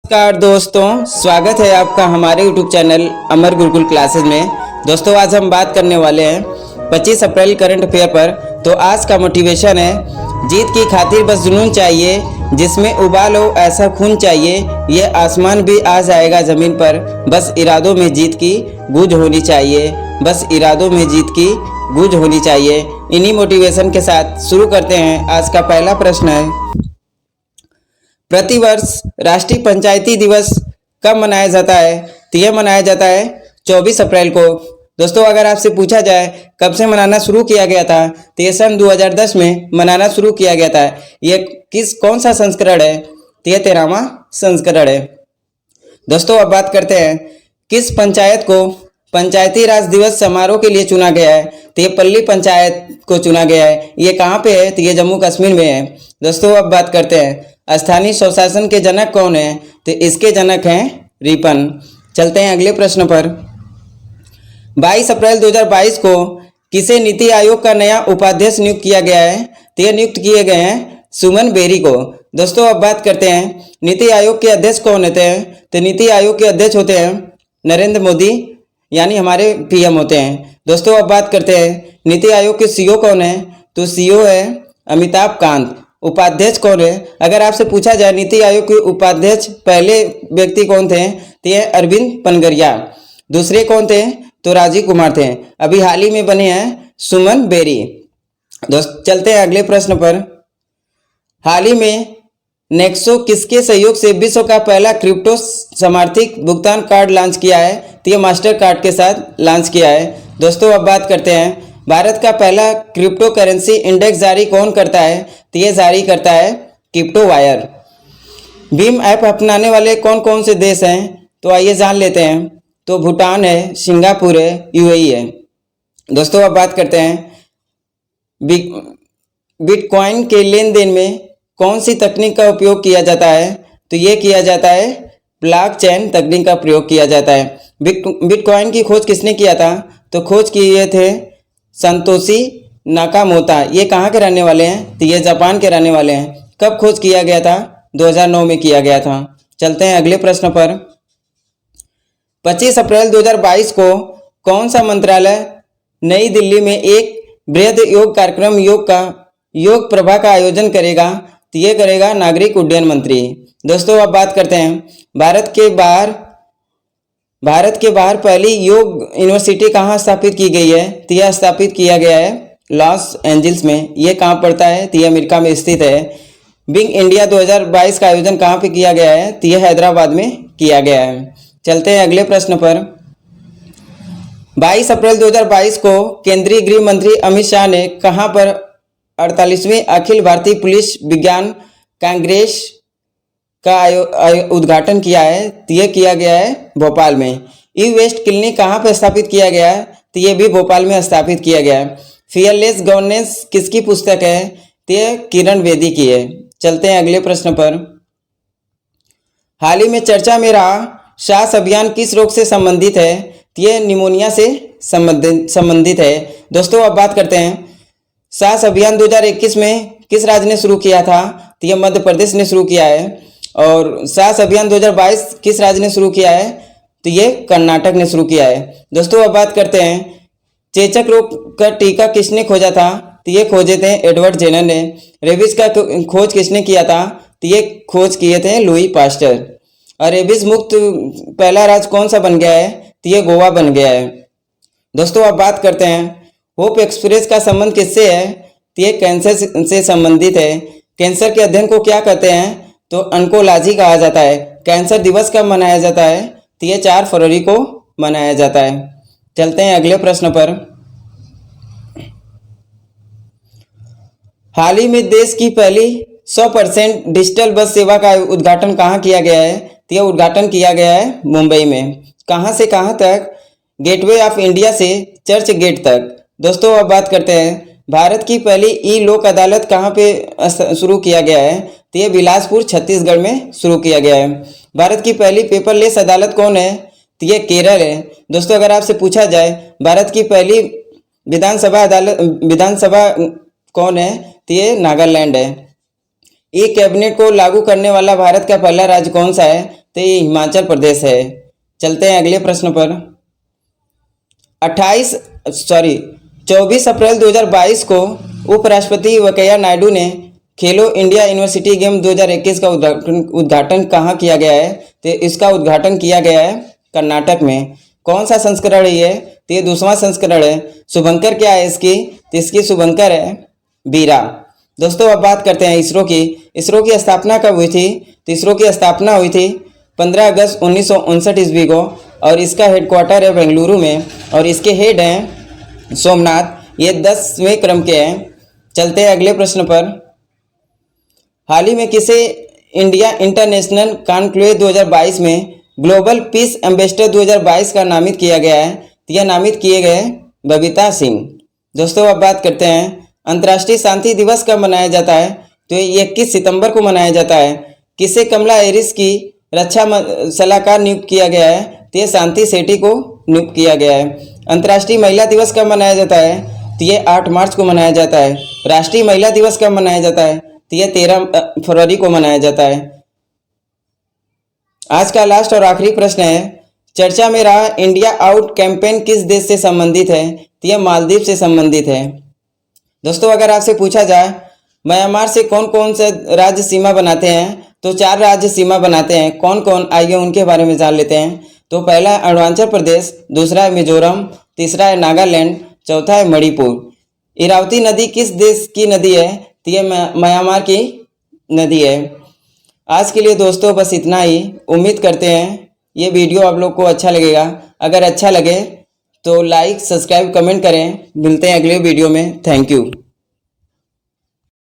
नमस्कार दोस्तों, स्वागत है आपका हमारे YouTube चैनल अमर गुरुकुल क्लासेस में। दोस्तों आज हम बात करने वाले हैं 25 अप्रैल करंट अफेयर पर। तो आज का मोटिवेशन है, जीत की खातिर बस जुनून चाहिए, जिसमें उबाल हो ऐसा खून चाहिए, ये आसमान भी आ जाएगा ज़मीन पर, बस इरादों में जीत की गूंज होनी चाहिए, बस इरादों में जीत की गूंज होनी चाहिए। इन्हीं मोटिवेशन के साथ शुरू करते हैं। आज का पहला प्रश्न है, प्रतिवर्ष राष्ट्रीय पंचायती दिवस कब मनाया जाता है? तो यह मनाया जाता है 24 अप्रैल को। दोस्तों अगर आपसे पूछा जाए कब से मनाना शुरू किया गया था, तो ये सन 2010 में मनाना शुरू किया गया था। ये कौन सा संस्करण है? तो यह 13वां संस्करण है। दोस्तों अब बात करते हैं, किस पंचायत को पंचायती राज दिवस समारोह के लिए चुना गया है? तो ये पल्ली पंचायत को चुना गया है। ये कहाँ पे है? तो ये जम्मू कश्मीर में है। दोस्तों अब बात करते हैं, स्थानीय स्वशासन के जनक कौन है? तो इसके जनक हैं रिपन। चलते हैं अगले प्रश्न पर। 22 अप्रैल 2022 को किसे नीति आयोग का नया उपाध्यक्ष नियुक्त किया गया है? तो ये नियुक्त किए गए हैं सुमन बेरी को। दोस्तों अब बात करते हैं, नीति आयोग के अध्यक्ष कौन होते हैं? तो नीति आयोग के अध्यक्ष होते हैं नरेंद्र मोदी, यानी हमारे पीएम होते हैं। दोस्तों अब बात करते हैं, नीति आयोग के सीईओ कौन है? तो सीईओ है अमिताभ कांत। उपाध्यक्ष कौन है? अगर आपसे पूछा जाए नीति आयोग के उपाध्यक्ष पहले व्यक्ति कौन थे, तो ये अरविंद पनगरिया। दूसरे कौन थे? तो राजीव कुमार थे। अभी हाल ही में बने हैं सुमन बेरी। दोस्त चलते हैं अगले प्रश्न पर। हाल ही में नेक्सो किसके सहयोग से विश्व का पहला क्रिप्टो समर्थित भुगतान कार्ड लॉन्च किया है? तो ये मास्टर कार्ड के साथ लॉन्च किया है। दोस्तों अब बात करते हैं, भारत का पहला क्रिप्टो करेंसी इंडेक्स जारी कौन करता है? तो ये जारी करता है क्रिप्टो वायर। भीम ऐप अपनाने वाले कौन कौन से देश हैं? तो आइए जान लेते हैं। तो भूटान है, सिंगापुर है, यूएई है। दोस्तों अब बात करते हैं, बिटकॉइन के लेन देन में कौन सी तकनीक का उपयोग किया जाता है? तो ये किया जाता है ब्लॉकचेन तकनीक का प्रयोग किया जाता है। बिटकॉइन की खोज किसने किया था? तो खोज किए थे संतोषी नाकामोटा। ये कहाँ के रहने वाले हैं? तो ये जापान के रहने वाले हैं। कब खोज किया गया था? 2009 में किया गया था। चलते हैं अगले प्रश्न पर। 25 अप्रैल 2022 को कौन सा मंत्रालय नई दिल्ली में एक बृहद योग कार्यक्रम योग प्रभा का आयोजन करेगा? तो ये करेगा नागरिक उड्डयन मंत्री। दोस्तों अब बात करते हैं, भारत के बाहर पहली योग यूनिवर्सिटी कहाँ स्थापित की गई है? तो यह स्थापित किया गया है लॉस एंजल्स में। ये कहाँ पड़ता है? तो यह अमेरिका में स्थित है। बिग इंडिया 2022 का आयोजन कहाँ पे किया गया है? तो यह हैदराबाद में किया गया है। चलते हैं अगले प्रश्न पर। 22 अप्रैल 2022 को केंद्रीय गृह मंत्री अमित शाह ने कहाँ पर 48वीं अखिल भारतीय पुलिस विज्ञान कांग्रेस का उद्घाटन किया है? तो यह किया गया है भोपाल में। ई वेस्ट क्लिनिक कहाँ पर स्थापित किया गया है? तो ये भी भोपाल में स्थापित किया गया है। फियरलेस गवर्नेंस किसकी पुस्तक है? तो ये किरण बेदी की है। चलते हैं अगले प्रश्न पर। हाल ही में चर्चा में रहा सास अभियान किस रोग से संबंधित है? तो ये निमोनिया से संबंधित है। दोस्तों अब बात करते हैं, सास अभियान 2021 में किस राज्य ने शुरू किया था? तो यह मध्य प्रदेश ने शुरू किया है। और सास अभियान 2022 किस राज्य ने शुरू किया है? तो ये कर्नाटक ने शुरू किया है। दोस्तों अब बात करते हैं, चेचक रोग का टीका किसने खोजा था? तो ये खोजे थे एडवर्ड जेनर ने। रेबीज का खोज किसने किया था? तो ये खोज किए थे लुई पास्टर। और रेबीज मुक्त पहला राज्य कौन सा बन गया है? तो ये गोवा बन गया है। दोस्तों अब बात करते हैं, होप एक्सप्रेस का संबंध किससे है? तो ये कैंसर से संबंधित है। कैंसर के अध्ययन को क्या कहते हैं? तो ऑन्कोलॉजी कहा जाता है। कैंसर दिवस कब मनाया जाता है? तो ये 4 फरवरी को मनाया जाता है। चलते हैं अगले प्रश्न पर। हाल ही में देश की पहली 100% डिजिटल बस सेवा का उद्घाटन कहाँ किया गया है? तो यह उद्घाटन किया गया है मुंबई में। कहाँ से कहाँ तक? गेटवे ऑफ इंडिया से चर्च गेट तक। दोस्तों अब बात करते हैं, भारत की पहली ई लोक अदालत कहाँ पे शुरू किया गया है? तो ये बिलासपुर छत्तीसगढ़ में शुरू किया गया है। भारत की पहली पेपरलेस अदालत कौन है? तो ये केरल है। दोस्तों अगर आपसे पूछा जाए भारत की पहली विधानसभा कौन है? तो ये नागालैंड है। ई कैबिनेट को लागू करने वाला भारत का पहला राज्य कौन सा है? तो ये हिमाचल प्रदेश है। चलते हैं अगले प्रश्न पर। 24 अप्रैल 2022 को उपराष्ट्रपति वेंकैया नायडू ने खेलो इंडिया यूनिवर्सिटी गेम 2021 का उद्घाटन कहाँ किया गया है? तो इसका उद्घाटन किया गया है कर्नाटक में। कौन सा संस्करण है ये? तो ये 2वां संस्करण है। शुभंकर क्या है इसकी? तो इसकी शुभंकर है बीरा। दोस्तों अब बात करते हैं इसरो की। इसरो की स्थापना कब हुई थी? तो इसरो की स्थापना हुई थी 15 अगस्त 1959 ईस्वी को और इसका हेडक्वार्टर है बेंगलुरु में और इसके हेड हैं सोमनाथ। ये 10वें क्रम के हैं। चलते हैं अगले प्रश्न पर। हाल ही में किसे इंडिया इंटरनेशनल कॉन्क्लेव 2022 में ग्लोबल पीस एम्बेसडर 2022 का नामित किया गया है? तो यह नामित किए गए बबीता सिंह। दोस्तों अब बात करते हैं अंतर्राष्ट्रीय शांति दिवस कब मनाया जाता है? तो ये 21 सितंबर को मनाया जाता है। किसे कमला हैरिस की रक्षा सलाहकार नियुक्त किया गया है? तो ये शांति सेठी को नियुक्त किया गया है। अंतर्राष्ट्रीय महिला दिवस कब मनाया जाता है? तो ये 8 मार्च को मनाया जाता है। राष्ट्रीय महिला दिवस कब मनाया जाता है? तो ये 13 फरवरी को मनाया जाता है। आज का लास्ट और आखिरी प्रश्न है, चर्चा में रहा इंडिया आउट कैंपेन किस देश से संबंधित है? तो यह मालदीव से संबंधित है। दोस्तों अगर आपसे पूछा जाए म्यांमार से कौन कौन से राज्य सीमा बनाते हैं? तो 4 राज्य सीमा बनाते हैं। कौन कौन? आइए उनके बारे में जान लेते हैं। तो पहला है अरुणाचल प्रदेश, दूसरा है मिजोरम, तीसरा है नागालैंड, चौथा है मणिपुर। इरावती नदी किस देश की नदी है? तो ये म्यांमार की नदी है। आज के लिए दोस्तों बस इतना ही। उम्मीद करते हैं ये वीडियो आप लोग को अच्छा लगेगा। अगर अच्छा लगे तो लाइक, सब्सक्राइब, कमेंट करें। मिलते हैं अगले वीडियो में। Thank you.